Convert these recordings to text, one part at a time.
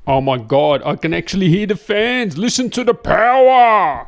Oh my God, I can actually hear the fans. Listen to the power.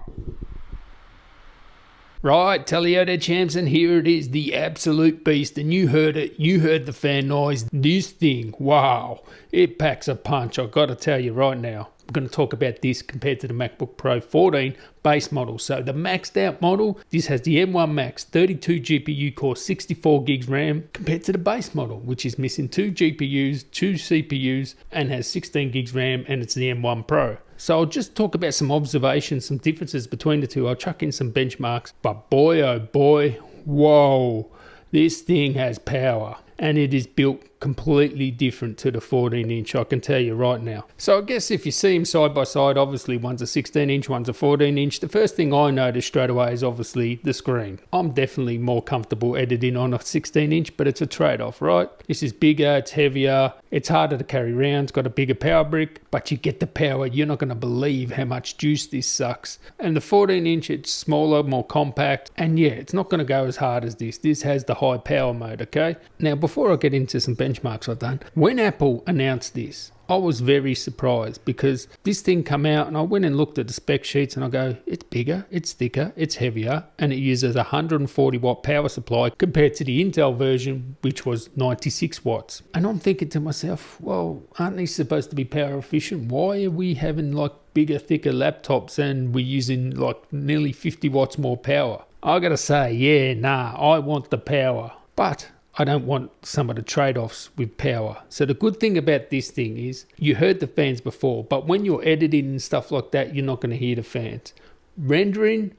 Right, tally ho there, champs, and here it is, the absolute beast. And you heard it, you heard the fan noise. This thing, wow, it packs a punch. I've got to tell you right now. I'm going to talk about this compared to the MacBook Pro 14 base model. So the maxed out model, this has the M1 Max 32 GPU core, 64 gigs RAM, compared to the base model, which is missing 2 GPUs, 2 CPUs, and has 16 gigs RAM, and it's the M1 Pro. So I'll just talk about some observations, some differences between the two. I'll chuck in some benchmarks, but boy, oh boy, whoa, this thing has power. And it is built completely different to the 14 inch, I can tell you right now. So I guess if you see them side by side, obviously one's a 16 inch, one's a 14 inch. The first thing I notice straight away is obviously the screen. I'm definitely more comfortable editing on a 16 inch, but it's a trade-off, right? This is bigger, it's heavier, it's harder to carry around, it's got a bigger power brick, but you get the power. You're not going to believe how much juice this sucks. And the 14 inch, it's smaller, more compact, and yeah, it's not going to go as hard as this. This has the high power mode, okay? Now, before I get into some benchmarks I've done, when Apple announced this, I was very surprised because this thing come out and I went and looked at the spec sheets and I go, it's bigger, it's thicker, it's heavier, and it uses a 140 watt power supply compared to the Intel version, which was 96 watts. And I'm thinking to myself, well, aren't these supposed to be power efficient? Why are we having like bigger, thicker laptops and we're using like nearly 50 watts more power? I gotta say, yeah, nah, I want the power. But I don't want some of the trade-offs with power. So the good thing about this thing is you heard the fans before, but when you're editing and stuff like that, you're not going to hear the fans. Rendering,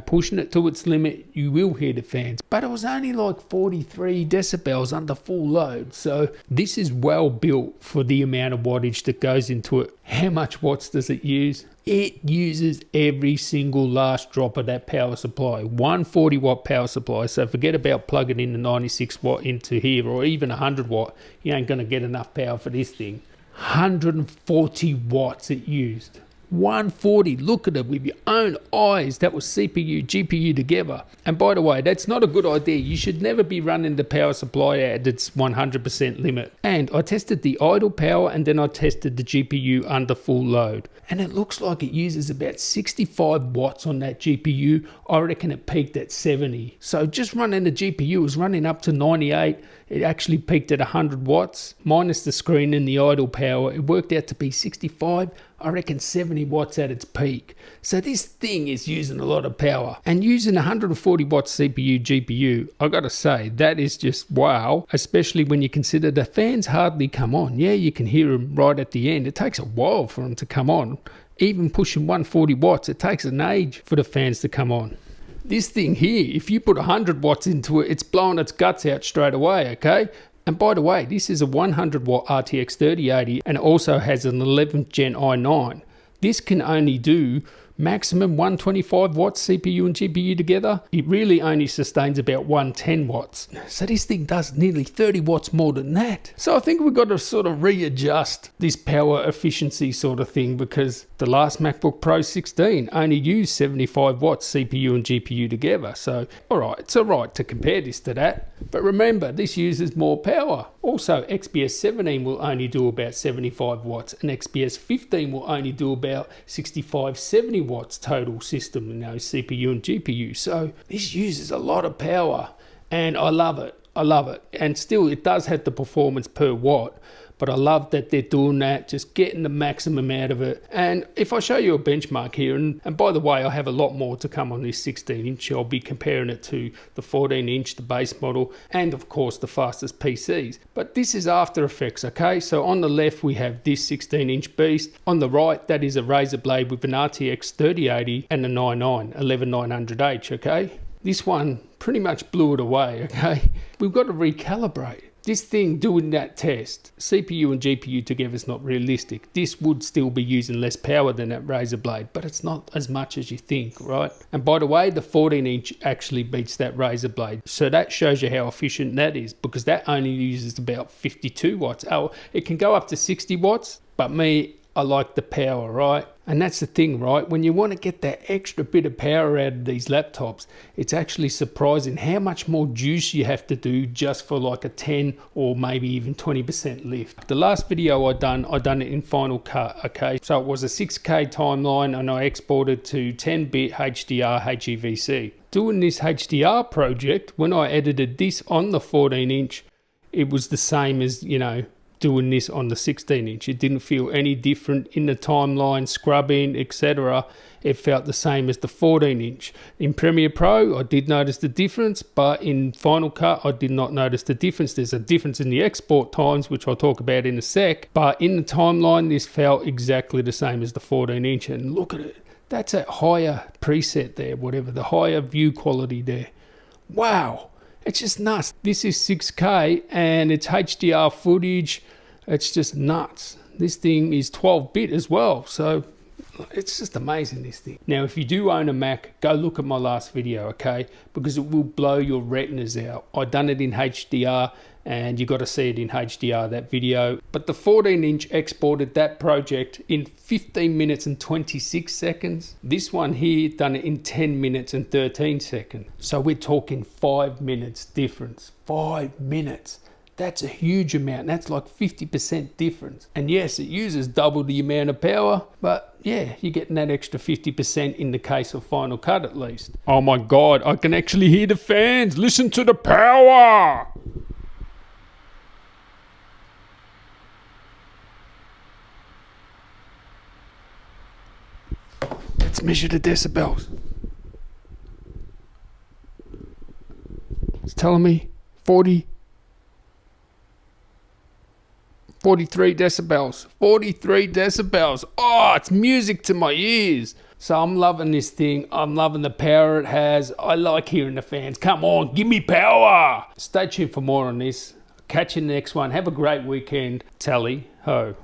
pushing it to its limit, you will hear the fans. But it was only like 43 decibels under full load. So this is well built for the amount of wattage that goes into it. How much watts does it use? It uses every single last drop of that power supply. 140 watt power supply. So forget about plugging in the 96 watt into here or even 100 watt. You ain't going to get enough power for this thing. 140 watts it used. 140, look at it with your own eyes. That was CPU, GPU together. And by the way, that's not a good idea. You should never be running the power supply at its 100% limit. And I tested the idle power and then I tested the GPU under full load. And it looks like it uses about 65 watts on that GPU. I reckon it peaked at 70. So just running the GPU was running up to 98. It actually peaked at 100 watts. Minus the screen and the idle power, it worked out to be 65. I reckon 70 watts at its peak. So this thing is using a lot of power. And using 140 watts CPU, GPU, I gotta say, that is just wow. Especially when you consider the fans hardly come on. Yeah, you can hear them right at the end. It takes a while for them to come on. Even pushing 140 watts, it takes an age for the fans to come on. This thing here, if you put 100 watts into it, it's blowing its guts out straight away, okay? And by the way, this is a 100 watt RTX 3080 and it also has an 11th gen i9. This can only do maximum 125 watts CPU and GPU together. It really only sustains about 110 watts. So this thing does nearly 30 watts more than that. So I think we've got to sort of readjust this power efficiency sort of thing because the last MacBook Pro 16 only used 75 watts CPU and GPU together. So alright, it's alright to compare this to that. But remember, this uses more power. Also, XPS 17 will only do about 75 watts and XPS 15 will only do about 65, 70 watts total system, CPU and GPU. So this uses a lot of power and I love it. I love it. And still, it does have the performance per watt. But I love that they're doing that, just getting the maximum out of it. And if I show you a benchmark here, and by the way, I have a lot more to come on this 16 inch. I'll be comparing it to the 14 inch, the base model, and of course the fastest PCs. But this is After Effects, okay? So on the left, we have this 16 inch beast. On the right, that is a Razer blade with an RTX 3080 and an i9 11900H, okay? This one pretty much blew it away, okay? We've got to recalibrate. This thing doing that test, CPU and GPU together is not realistic. This would still be using less power than that Razer blade, but it's not as much as you think, right? And by the way, the 14 inch actually beats that Razer blade. So that shows you how efficient that is because that only uses about 52 watts. Oh, it can go up to 60 watts, but me, I like the power, right? And that's the thing, right? When you want to get that extra bit of power out of these laptops, it's actually surprising how much more juice you have to do just for like a 10 or maybe even 20% lift. The last video I done it in Final Cut, okay? So it was a 6K timeline and I exported to 10-bit HDR HEVC. Doing this HDR project, when I edited this on the 14-inch, it was the same as, you know, doing this on the 16-inch. It didn't feel any different in the timeline, scrubbing, etc. It felt the same as the 14-inch. In Premiere Pro, I did notice the difference, but in Final Cut, I did not notice the difference. There's a difference in the export times, which I'll talk about in a sec, but in the timeline, this felt exactly the same as the 14-inch, and look at it. That's a higher preset there, whatever, the higher view quality there. Wow. It's just nuts. This is 6K and it's HDR footage. It's just nuts. This thing is 12-bit as well. So it's just amazing, this thing. Now, if you do own a Mac, go look at my last video, okay? Because it will blow your retinas out. I done it in HDR and you got to see it in HDR, that video. But the 14-inch exported that project in 15 minutes and 26 seconds. This one here done it in 10 minutes and 13 seconds. So we're talking 5 minutes difference. 5 minutes. That's a huge amount. That's like 50% difference. And yes, it uses double the amount of power, but yeah, you're getting that extra 50% in the case of Final Cut at least. Oh my God, I can actually hear the fans. Listen to the power. Let's measure the decibels. It's telling me 43 decibels. 43 decibels. Oh, it's music to my ears. So I'm loving this thing. I'm loving the power it has. I like hearing the fans. Come on, give me power. Stay tuned for more on this. Catch you in the next one. Have a great weekend. Tally ho.